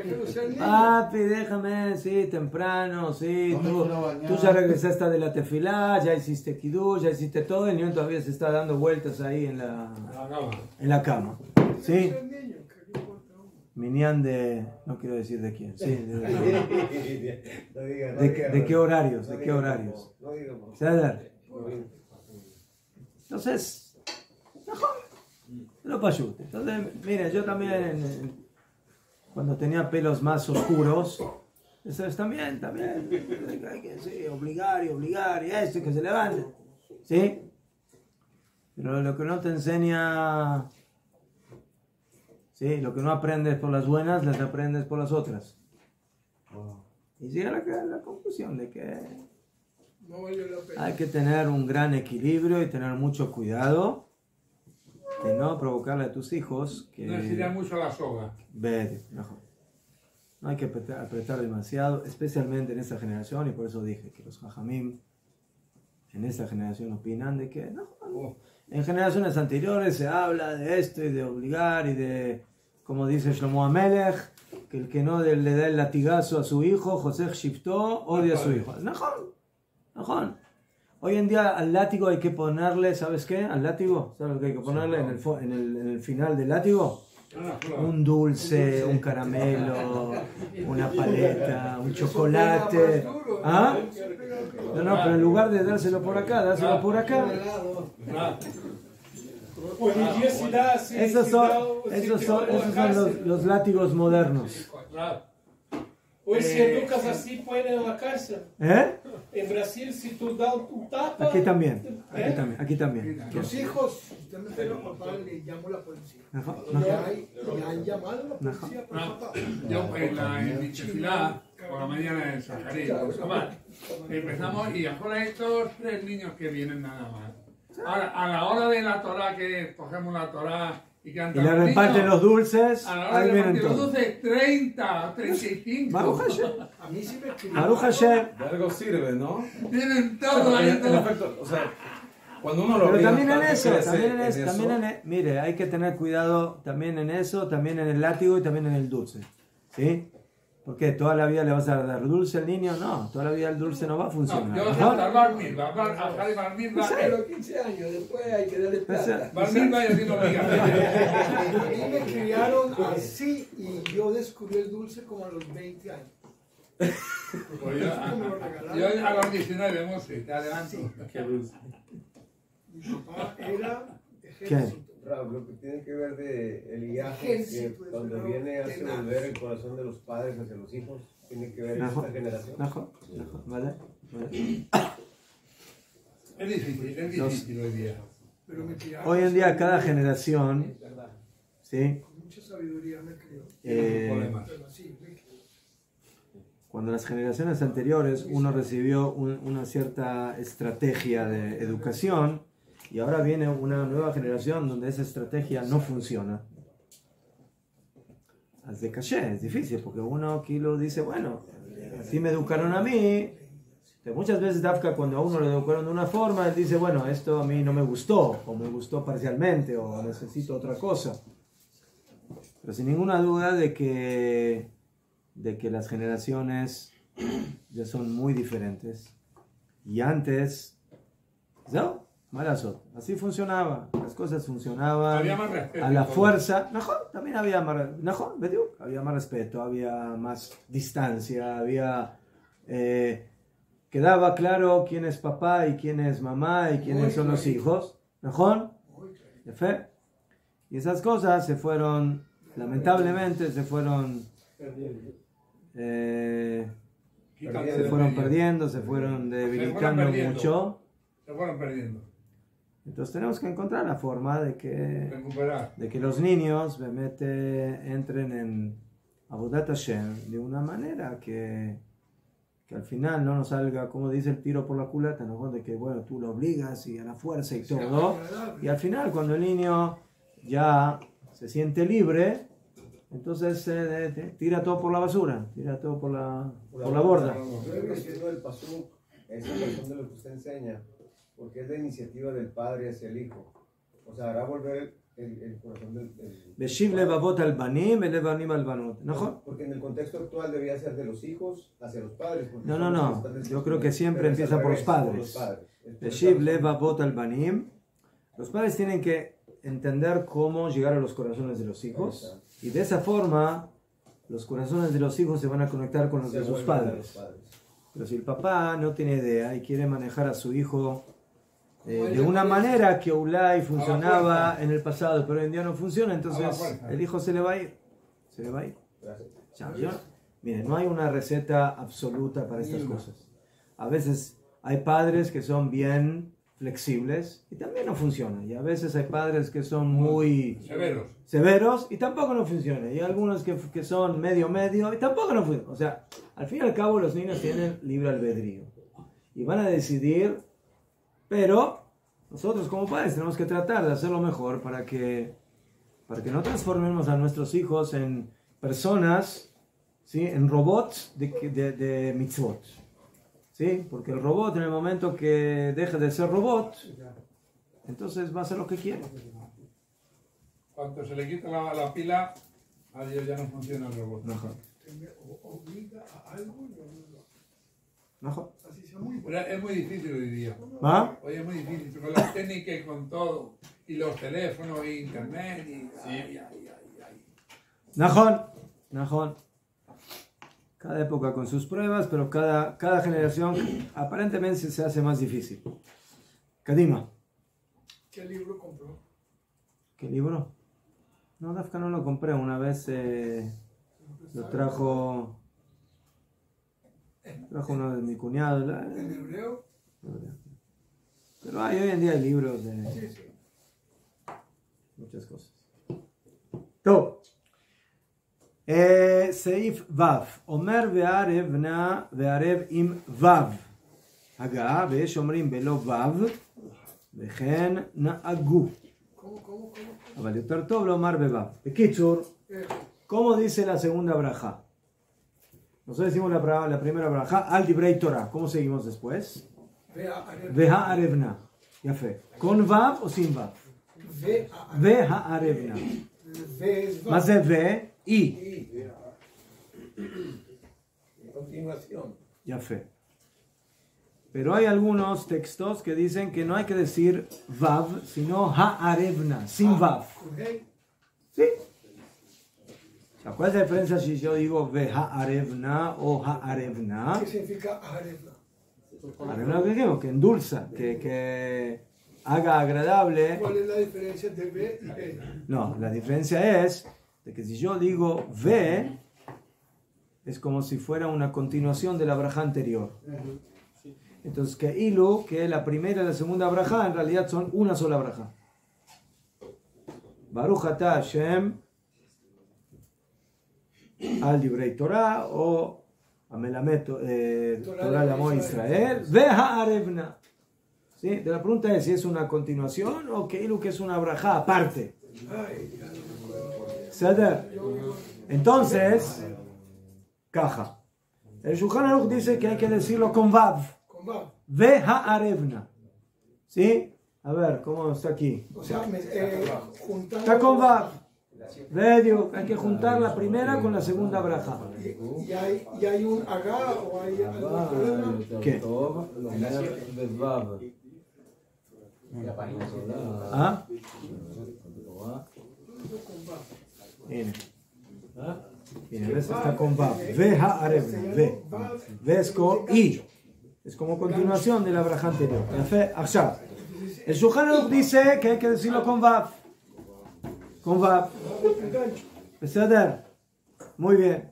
Speaker 1: Papi, déjame, sí, temprano, sí.
Speaker 9: No me quiero bañar.
Speaker 1: Tú ya regresaste de la tefilá, ya hiciste kiddush, ya hiciste todo, el niño todavía se está dando vueltas ahí en la cama. ¿Sí? Minyan de, no quiero decir de quién, sí, de qué horarios, de qué horarios. ¿Sabes? Entonces, no payute. Entonces, mire, yo también, cuando tenía pelos más oscuros, eso también, hay que sí, obligar y esto, y que se levante. ¿Sí? Pero lo que no te enseña... Sí, lo que no aprendes por las buenas, las aprendes por las otras. Y llega a la conclusión de que
Speaker 6: No vale la pena.
Speaker 1: hay que tener un gran equilibrio y tener mucho cuidado de no provocarle a tus hijos que...
Speaker 2: No estirar mucho la soga.
Speaker 1: No hay que apretar demasiado, especialmente en esta generación, y por eso dije que los jajamim en esta generación opinan de que en generaciones anteriores se habla de esto y de obligar y de, como dice Shlomo Amelech, que el que no le da el latigazo a su hijo, José Shifto, odia a su hijo. Najón. Hoy en día al látigo hay que ponerle, ¿sabes qué? Al látigo, ¿sabes lo que hay que ponerle en el final del látigo? Un dulce, un caramelo, una paleta, un chocolate. ¿Ah? No, pero en lugar de dárselo por acá, dárselo por acá. Esos son los látigos modernos.
Speaker 10: Hoy si educas así, puede en la cárcel. En Brasil, si tú das un tapa...
Speaker 1: Aquí también.
Speaker 6: Los hijos, usted me pega a papá, le llamo a la policía. Le han llamado a la policía por papá.
Speaker 2: Yo en mi tefilá, por la mañana en Zacarías, empezamos y ahora hay estos 3 niños que vienen nada más. Ahora, a la hora de la Torah, que cogemos la Torah y cantan
Speaker 1: le reparten los dulces,
Speaker 2: a la hora
Speaker 1: ahí
Speaker 2: de
Speaker 1: vienen
Speaker 2: repartir los
Speaker 1: todos.
Speaker 2: dulces, 30, 35.
Speaker 1: Baruch Hashem.
Speaker 6: A mí sí me escribió.
Speaker 1: Baruch Hashem.
Speaker 7: De algo sirve, ¿no?
Speaker 2: Tienen todo ahí.
Speaker 7: En efecto, o sea, Cuando uno lo
Speaker 1: Pero
Speaker 7: obliga
Speaker 1: también en
Speaker 7: tanto,
Speaker 1: eso,
Speaker 7: crece
Speaker 1: mire, hay que tener cuidado también en eso, también en el látigo y también en el dulce. ¿Sí? ¿Por qué? ¿Toda la vida le vas a dar dulce al niño? No, toda la vida el dulce no va a funcionar.
Speaker 2: No, yo hasta bar mitzvah, bar mitzvah,
Speaker 5: A los 15 años, después hay que darle plata.
Speaker 2: bar mitzvah y así no obliga.
Speaker 6: A mí me criaron así y yo descubrí el dulce como a los 20 años.
Speaker 2: Pues yo a los 19, Mose, te adelanto.
Speaker 6: Mi papá era
Speaker 1: ¿Qué?
Speaker 6: ejército.
Speaker 8: Raúl, lo que tiene que ver de el viaje, que
Speaker 6: Ejército de
Speaker 8: cuando
Speaker 6: Raúl,
Speaker 8: viene hace
Speaker 6: tenaz.
Speaker 8: volver el corazón de los padres hacia los hijos, tiene que ver
Speaker 1: Najo,
Speaker 8: esta generación.
Speaker 1: najo, ¿vale?
Speaker 2: Es difícil hoy día.
Speaker 6: Pero me criaron
Speaker 1: Hoy en día cada generación, ¿sí?
Speaker 6: con mucha sabiduría me crió.
Speaker 2: Problemas.
Speaker 6: Pero así, me crió.
Speaker 1: Cuando las generaciones anteriores uno recibió una cierta estrategia de educación y ahora viene una nueva generación donde esa estrategia no funciona. Es de caché, es difícil porque uno aquí lo dice, bueno, así me educaron a mí. Muchas veces Dafka cuando a uno lo educaron de una forma, él dice, bueno, esto a mí no me gustó, o me gustó parcialmente, o necesito otra cosa. Pero sin ninguna duda de que las generaciones ya son muy diferentes. Y antes, ¿no? Marazot, así funcionaba. Las cosas funcionaban
Speaker 2: Había más respeto
Speaker 1: a la
Speaker 2: y todo.
Speaker 1: fuerza. Najón, también había más, Najón, Bediuk, había más respeto, había más distancia, había... quedaba claro quién es papá y quién es mamá y quiénes son los hijos. ¿Najón? ¿De fe? Y esas cosas se fueron, lamentablemente, se fueron perdiendo, se fueron debilitando mucho.
Speaker 2: Se fueron perdiendo.
Speaker 1: Entonces tenemos que encontrar la forma de
Speaker 2: Recuperar.
Speaker 1: que los niños entren en Avodat Hashem de una manera que al final no nos salga, como dice el tiro por la culata, ¿no? De que, bueno, tú lo obligas y a la fuerza y todo. Y al final, cuando el niño ya se siente libre, entonces tira todo por la basura, tira todo por la borda.
Speaker 8: Yo creo que siendo el pasuk, esa razón de lo que usted enseña, porque es la iniciativa del padre hacia el hijo. O sea, hará volver el corazón del...
Speaker 1: Beshiv levavot al banim, levanim al banot. ¿No?
Speaker 8: Porque en el contexto actual debería ser de los hijos hacia los padres.
Speaker 1: No. Yo creo que siempre empieza por los padres. Beshiv levavot al banim. Los padres tienen que entender cómo llegar a los corazones de los hijos. Y de esa forma, los corazones de los hijos se van a conectar con los de sus padres. Pero si el papá no tiene idea y quiere manejar a su hijo de una manera que Ulay funcionaba en el pasado, pero hoy en día no funciona, entonces el hijo se le va a ir. Se le va a ir. Miren, no hay una receta absoluta para estas cosas. A veces hay padres que son bien flexibles y también no funciona. Y a veces hay padres que son muy severos y tampoco no funciona. Y algunos que son medio y tampoco no funciona. O sea, al fin y al cabo los niños tienen libre albedrío y van a decidir, pero nosotros como padres tenemos que tratar de hacerlo mejor para que no transformemos a nuestros hijos en personas, ¿sí? En robots de mitzvot. ¿Sí? Porque el robot, en el momento que deje de ser robot, entonces va a hacer lo que quiere.
Speaker 2: Cuando se le quita la pila, adiós, ya no funciona el robot.
Speaker 6: Obliga a algo y
Speaker 1: no.
Speaker 6: Así sea muy
Speaker 2: Pero es muy difícil hoy día.
Speaker 1: ¿Ah?
Speaker 2: Hoy es muy difícil con las técnicas y con todo. Y los teléfonos y internet. Y...
Speaker 1: Najón. Cada época con sus pruebas, pero cada generación aparentemente se hace más difícil. Kadima.
Speaker 6: ¿Qué libro compró?
Speaker 1: ¿Qué libro? No, Dafka no lo compré. Una vez lo trajo uno de mi cuñado.
Speaker 6: ¿En hebreo?
Speaker 1: Pero hoy en día hay libros de muchas cosas. Todo. סעיף ו' אומר וערב נא וערב עם ו' הגעה ויש אומרים בלא ו' וכן נהגו אבל יותר טוב לומר בו'. בקיצור, ¿cómo dice la segunda braja? Nosotros decimos la primera braja al dibrei Torah. ¿Cómo seguimos después? Veha arevna. Ya fe. ¿Con vav o sin vav? Ve ha'arevna. Más de ve y.
Speaker 5: Continuación.
Speaker 1: Ya fe. Pero hay algunos textos que dicen que no hay que decir vav, sino ha'arevna, sin vav. ¿Sí? O sea, ¿cuál es la diferencia si yo digo ve ha'arevna o ha'arevna?
Speaker 6: ¿Qué significa arevna?
Speaker 1: Arevna que dijimos, que endulza, que haga agradable.
Speaker 6: ¿Cuál es la diferencia de ve y ve?
Speaker 1: No, la diferencia es de que si yo digo ve, es como si fuera una continuación de la braja anterior. Entonces, que ilu, que la primera y la segunda braja, en realidad son una sola braja. Baruch atah Hashem al divrei Torah o amelamet Torah lamo Israel ve ha'arevna. ¿Sí? De la pregunta es si es una continuación o que ilu, que es una braja aparte. Entonces, caja. El Shulchan Aruch dice que hay que decirlo con vav. Ve ha'arevna. ¿Sí? A ver, ¿cómo está aquí?
Speaker 6: O sea,
Speaker 1: Está con vav. Medio, hay que juntar la primera con la segunda braja.
Speaker 6: ¿Y hay un agá o hay algún problema?
Speaker 1: ¿Qué? ¿Ah? Viene. Viene, ¿ves? Está con vav. Ve ha'arevna. Ve. Ve es con i. Es como continuación de la braja anterior. El Shulchan Aruch dice que hay que decirlo con vav. Con vav. ¿Beseder? Muy bien.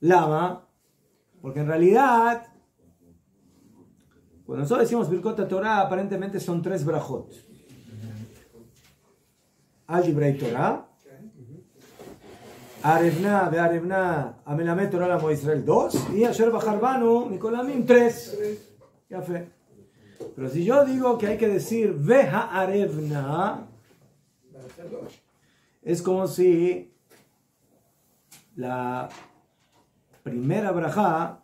Speaker 1: Lama. Porque en realidad, cuando nosotros decimos Birkot Torah, aparentemente son 3 brajot. Al divrei Torah. Arevna, ve Arevna, amelamet Torah lamo Israel 2 y Asher Bachar Banu, Mikolamim 3. Ya fe. Pero si yo digo que hay que decir ve ha'arevna, es como si la primera braja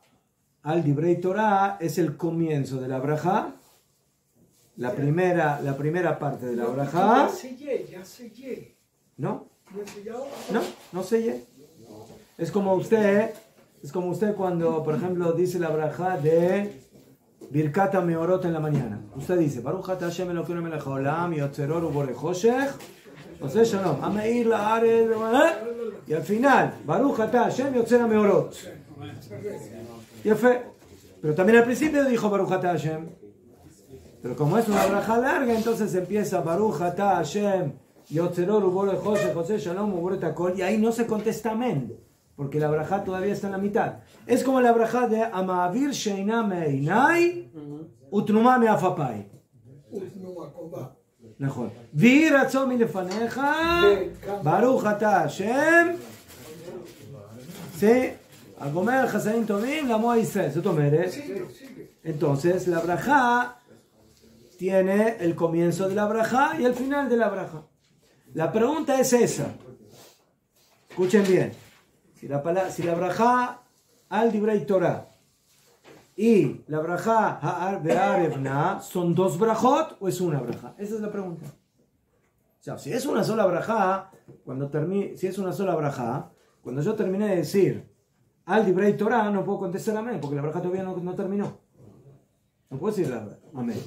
Speaker 1: al divrei Torah es el comienzo de la braja, la primera parte de la braja.
Speaker 6: Ya sellé.
Speaker 1: ¿No? No sellé. Es como usted cuando, por ejemplo, dice la braja de Birkat HaMeorot en la mañana. Usted dice, Baruch atah Hashem Elokeinu melech haolam, yotzeror uborei choshech, oseh shalom, hameir la'aretz, y al final, Baruch atah Hashem yotzer HaMeorot. Pero también al principio dijo Baruch atah Hashem. Pero como es una braja larga, entonces empieza Baruch atah Hashem yotzeror uborei choshech, oseh shalom uborei takol, y ahí no se contesta amén, porque la braja todavía está en la mitad. Es como la braja de Amavir Sheina Meinai Utnuma Meafapai. Mejor. Vi ratzon milefaneja Baruch atah Hashem. Sí. Agomer Chasadim Tovim Lamo Israel. ¿Eso entonces la braja tiene el comienzo de la braja y el final de la braja. La pregunta es esa. Escuchen bien. Si la braja al divrei Torah y la braja ha'arevna son 2 brajot o es una braja. Esa es la pregunta. O sea, si es una sola braja, cuando yo terminé de decir al divrei Torah, no puedo contestar amén, porque la braja todavía no terminó. No puedo decir amén.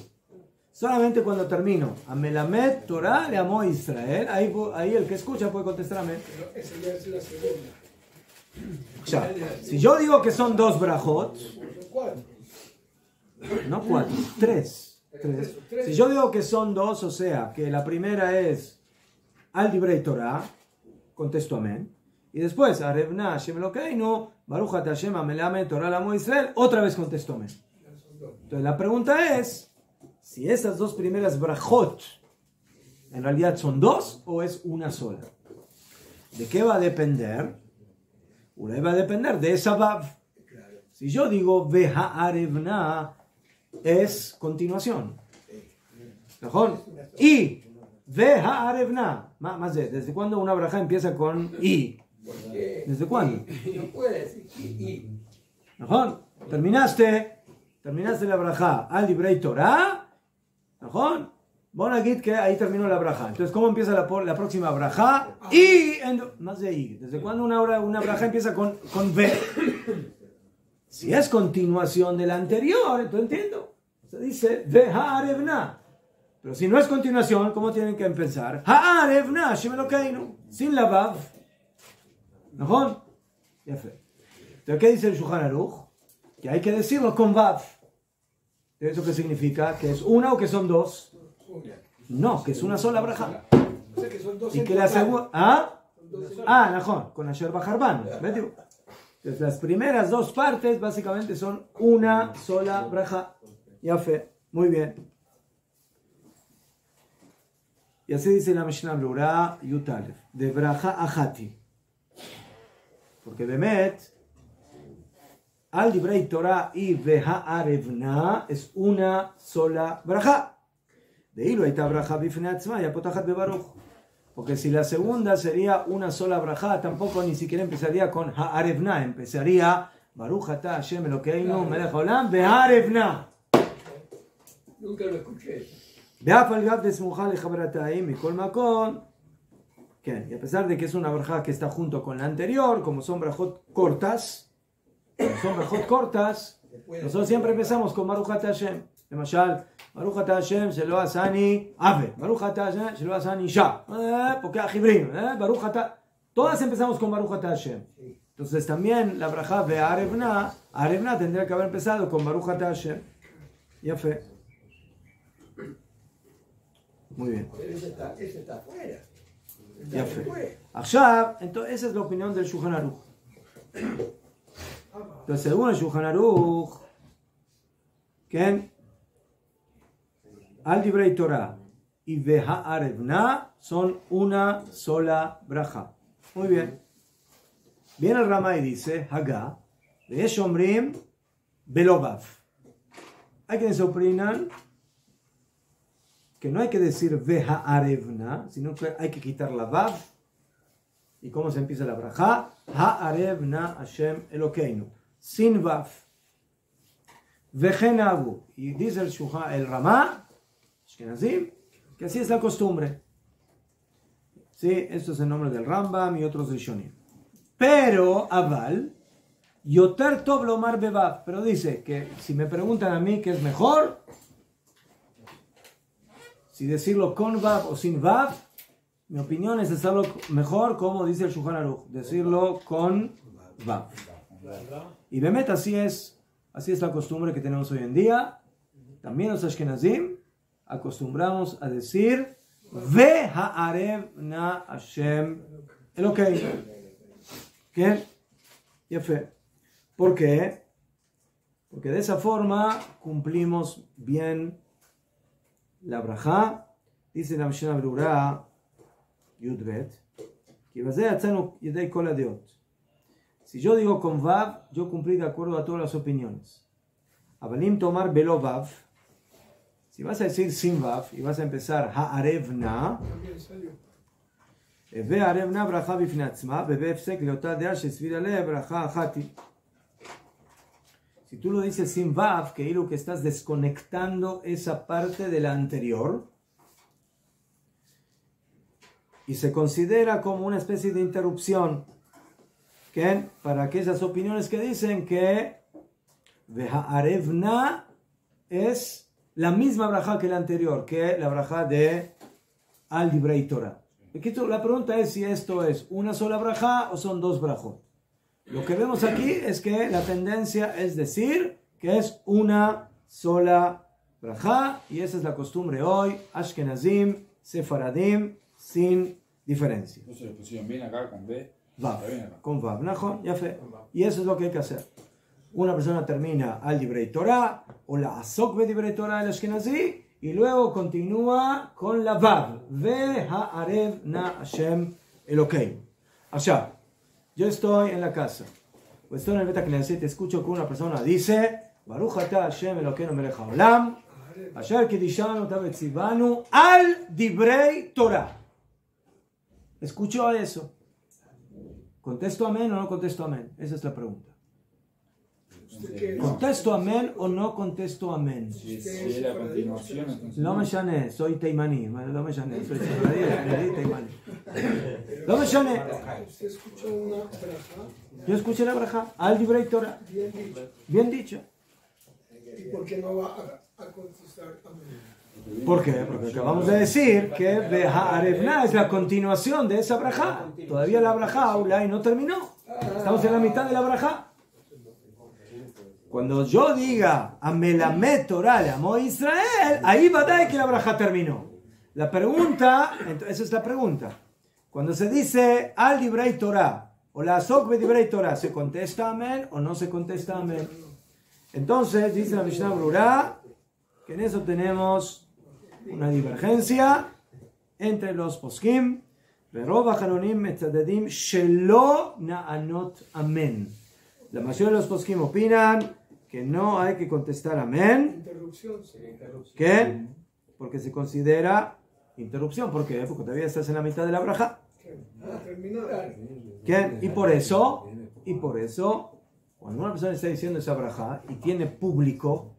Speaker 1: Solamente cuando termino amelamet Torah le amó Israel, ahí el que escucha puede contestar amén.
Speaker 6: Pero esa ya es la segunda.
Speaker 1: Ya. Si yo digo que son 2 brajot, no 4, 3. Si yo digo que son 2, o sea, que la primera es al divrei Torah, contesto amén, y después Arevna Hashem Elokeinu, Baruch atah Hashem amelamet Torah lamo Israel, otra vez contesto amén. Entonces la pregunta es, si esas 2 primeras brajot en realidad son 2 o es una sola. ¿De qué va a depender? Una va a depender de esa vav. Si yo digo ve ha'arevna, es continuación. ¿Mejor? Y ve ha'arevna. Más ¿desde cuándo una braja empieza con i? ¿Desde cuándo?
Speaker 5: No puede decir i.
Speaker 1: ¿Mejor? Terminaste la braja al divrei Torah ¿No? Bon agit que ahí terminó la braja. Entonces, ¿cómo empieza la próxima braja? Y más de I. ¿Desde cuándo una braja empieza con V? Si es continuación de la anterior, entonces entiendo. Se dice ve ha'arevna. Pero si no es continuación, ¿cómo tienen que empezar? Ha'arevna, Hashem Elokeinu. Sin la vav. ¿No? Ya fue. Entonces, ¿qué dice el Shulchan Aruch? Que hay que decirlo con vav. ¿Eso qué significa? ¿Que es una o que son dos? No, que es una sola braja.
Speaker 6: O sea que son dos
Speaker 1: Y que la segunda... ¿Ah? Najón, con Asher Bajarban. Entonces las primeras dos partes básicamente son una sola braja. Ya fe, muy bien. Y así dice la Mishnah Brura Yutalef, de braja ajati. Porque Bemet, al Dibrei Torah y Veha Arevna es una sola braja. De hilo ahí está braja bifneatzma y apotajat bebaruch. Porque si la segunda sería una sola braja, tampoco ni siquiera empezaría con ha'arevna, empezaría Baruch ata Hashem Elokeinu melech haolam be'arevna.
Speaker 5: Nunca lo escuché.
Speaker 1: Be'af al gav desmuja lechabrataim mikol makon. Y a pesar de que es una braja que está junto con la anterior, como son brajot cortas, nosotros siempre empezamos con Baruch ata Hashem. למשל, ברוך אתה השם שלא עשני עוול, ברוך אתה השם שלא עשני אישה, פוקח חיוורים, ברוך אתה, todas empezamos con Baruch ata Hashem. Entonces también la braja de Arevna tendría que haber empezado con Baruch ata Hashem. Ya fue. Muy bien.
Speaker 5: Ese está afuera.
Speaker 1: Ya fue. עכשיו, entonces esa es la opinión del Shulchan Aruch. Entonces según el Shulchan Aruch, ¿quién? Al Dibrei Torah y Veha Arevna son una sola braja. Muy bien. Viene el Rama y dice, Haga, Ve'esh Omrim Belovav. Hay quienes opinan que no hay que decir Veha Arevna, sino que hay que quitar la Vav. ¿Y cómo se empieza la braja? Ha'arevna Hashem Elokeinu. Sin Vav. Vejenabu. Y dice el Rama, que así es la costumbre. Sí, esto es el nombre del Rambam y otros Rishonim. Pero, Aval, Yoter Tov Lomar Bevav. Pero dice que si me preguntan a mí qué es mejor, si decirlo con Vav o sin Vav, mi opinión es hacerlo mejor, como dice el Shulchan Aruch, decirlo con Vav. Y Bemet, así es la costumbre que tenemos hoy en día. También los Ashkenazim acostumbramos a decir Ve ha'arevna Hashem Elokeinu. ¿Qué? Ya fue. ¿Por qué? Porque de esa forma cumplimos bien la braja. Dice la Mishnah Brura Yudbet, si yo digo con Vav, yo cumplí de acuerdo a todas las opiniones. Avalim tomar belo Vav. Si vas a decir sin Vav y vas a empezar ha'arevna, ve'arevna bracha bifneatzma, ve'efsek leota dea shesvira le bracha achati. Si tú lo dices sin Vav, que estás desconectando esa parte de la anterior, y se considera como una especie de interrupción, ¿qué? Para aquellas opiniones que dicen que Ve'arevna es la misma braja que la anterior, que la braja de Al Dibrei Torah. La pregunta es si esto es una sola braja o son dos brajot. Lo que vemos aquí es que la tendencia es decir que es una sola braja, y esa es la costumbre hoy, Ashkenazim, Sefaradim, sin diferencia.
Speaker 4: Entonces lo pusieron bien acá con B.
Speaker 1: Vav, con Vav, ¿no? Ya fe. Y eso es lo que hay que hacer. Una persona termina al Dibrei Torah o la Asok be Dibrei Torah el Ashkenazi y luego continúa con la Vav. Ve ha'arev na Hashem Elokeinu. Allá, yo estoy en la casa o estoy en el Bet HaKnesset, escucho que una persona dice Baruch ata Hashem Elokeinu melech haolam asher kidishanu tavetzivanu al Dibrei Torah. ¿Escuchó eso? ¿Contesto amén o no contesto amén? Esa es la pregunta. ¿Contesto amén o no contesto amén?
Speaker 4: Si es la continuación, entonces.
Speaker 1: No me llané, soy teimaní. No me llané, soy teimaní. No me llané.
Speaker 6: ¿Usted escuchó una braja?
Speaker 1: Yo escuché la braja. Al divrei Torah.
Speaker 6: Bien dicho.
Speaker 1: Bien dicho.
Speaker 6: ¿Y por qué no va a contestar amén?
Speaker 1: ¿Por qué? Porque acabamos de decir que Be'arevna es la continuación de esa braja. Todavía la braja Ulay no terminó. Estamos en la mitad de la braja. Cuando yo diga Amelamet Torah le amó Israel, ahí va a dar que la braja terminó. La pregunta, esa es la pregunta. Cuando se dice Al Divrei Torah o la Asok Be Divrei Torah, ¿se contesta amén o no se contesta amén? Entonces, dice la Mishnah Brura que en eso tenemos una divergencia entre los poskim. Verov hachanonim metzadedim shelo na'anot amén. La mayoría de los poskim opinan que no hay que contestar amén.
Speaker 6: Interrupción.
Speaker 1: ¿Qué? Porque se considera interrupción. ¿Por qué? Porque todavía estás en la mitad de la braja.
Speaker 6: Terminar.
Speaker 1: ¿Qué? Y por eso, cuando una persona está diciendo esa braja y tiene público,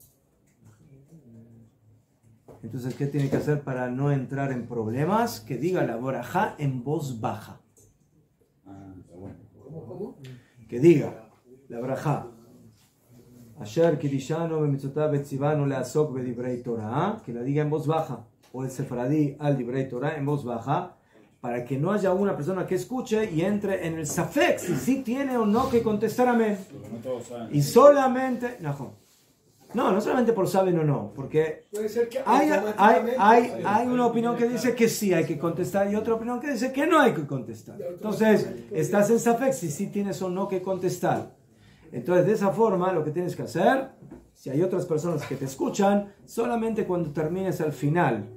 Speaker 1: entonces, ¿qué tiene que hacer para no entrar en problemas? Que diga la braja en voz baja.
Speaker 6: ¿Cómo?
Speaker 1: Que diga la braja. Asher kidishanu b'mitzvotav betzivanu le'asok b'divrei Torah, que la diga en voz baja. O el sefaradí al divrei Torah en voz baja, para que no haya una persona que escuche y entre en el safek, si sí tiene o no que contestar amén. Y solamente... No solamente por saben o no, porque
Speaker 6: Puede ser que
Speaker 1: hay una opinión que dice que sí hay que contestar y otra opinión que dice que no hay que contestar. Entonces, estás en safek si sí tienes o no que contestar. Entonces, de esa forma, lo que tienes que hacer, si hay otras personas que te escuchan, solamente cuando termines al final,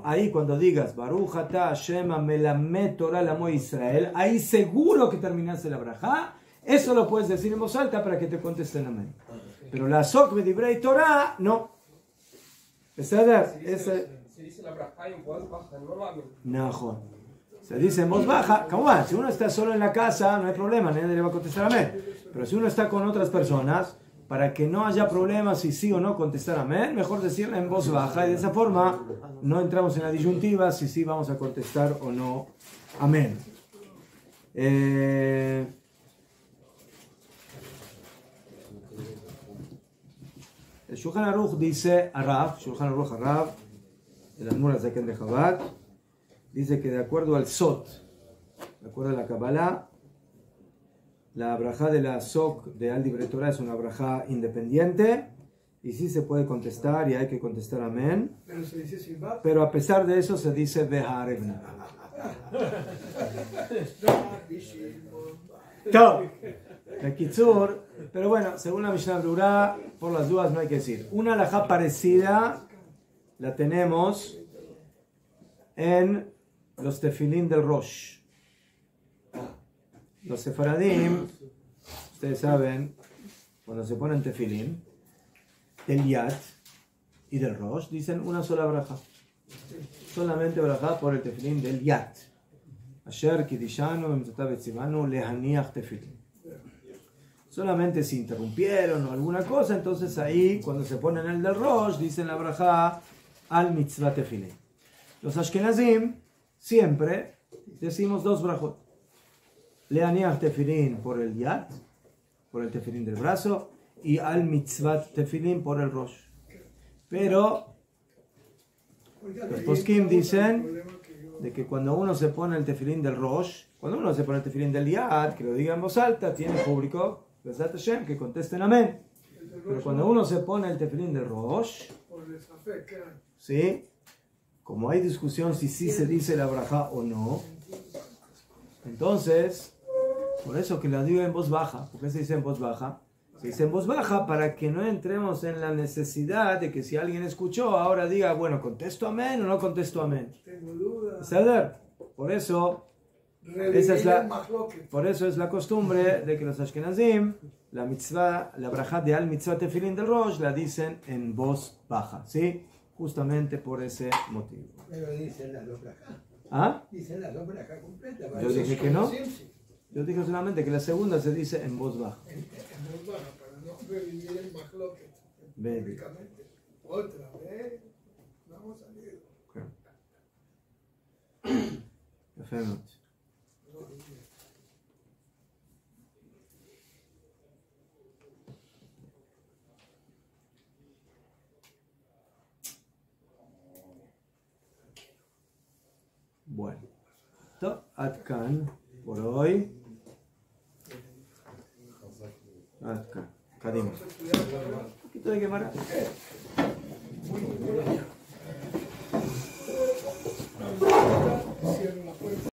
Speaker 1: ahí cuando digas, Baruch ata Hashem melamed Torah lamo Israel, ahí seguro que terminaste la braja. Eso lo puedes decir en voz alta para que te contesten amén. Pero la Asok B'divrei Torah, no.
Speaker 3: Se dice la braja en voz baja, no la amén.
Speaker 1: No, se dice en voz baja. ¿Cómo va? Si uno está solo en la casa, no hay problema, nadie le va a contestar amén. Pero si uno está con otras personas, para que no haya problemas si sí o no contestar amén, mejor decirla en voz baja y de esa forma no entramos en la disyuntiva si sí vamos a contestar o no amén. El Shulchan Aruch dice Shulchan Aruch Arav, el Admur Hazaken de Chabad, dice que de acuerdo al Sot, de acuerdo a la Kabbalah, la braja de la Sok de Al Divrei Torah es una braja independiente y sí se puede contestar y hay que contestar amén.
Speaker 6: Pero se dice silbar.
Speaker 1: Pero a pesar de eso se dice Be'arevna. Pero bueno, según la Mishnah Brura, por las dudas no hay que decir. Una halajá parecida la tenemos en los tefilín del Rosh. Los sefaradim, ustedes saben, cuando se ponen tefilín, del Yad y del Rosh, dicen una sola braja. Solamente braja por el tefilín del Yad. Asher kidishanu b'mitzvotav betzivanu lehaniach tefilín. Solamente si interrumpieron o alguna cosa, entonces ahí, cuando se ponen el del Rosh, dicen la braja al mitzvah tefilín. Los ashkenazim siempre decimos dos brajot. Leaniach tefilín por el yad, por el tefilín del brazo, y al mitzvah tefilín por el Rosh. Pero los poskim dicen de que cuando uno se pone el tefilín del Rosh, cuando uno se pone el tefilín del yad, que lo diga en voz alta, tiene público, que contesten amén. Pero cuando uno se pone el tefilín del Rosh, ¿sí? Como hay discusión si sí se dice la braja o no, entonces, por eso que la digo en voz baja. ¿Por qué se dice en voz baja? Se dice en voz baja para que no entremos en la necesidad de que si alguien escuchó, ahora diga, bueno, ¿contesto amén o no contesto amén?
Speaker 6: Tengo dudas.
Speaker 1: Por eso, por eso es la costumbre de que los ashkenazim, la mitzvah, la braja de al mitzvah tefilín del Rosh, la dicen en voz baja, ¿sí? Justamente por ese motivo.
Speaker 5: Pero dicen las dos brajas.
Speaker 1: ¿Ah?
Speaker 5: Dicen las dos brajas completas.
Speaker 1: Yo dije que no. Yo dije solamente que la segunda se dice en voz baja.
Speaker 6: En voz baja, para no revivir el mahloket.
Speaker 1: Baby.
Speaker 6: Públicamente. Otra vez. Vamos a salir.
Speaker 1: יפה מאוד. Bueno, טוב, עד כאן, por hoy. עד כאן, קדימה. Un poquito de quemar.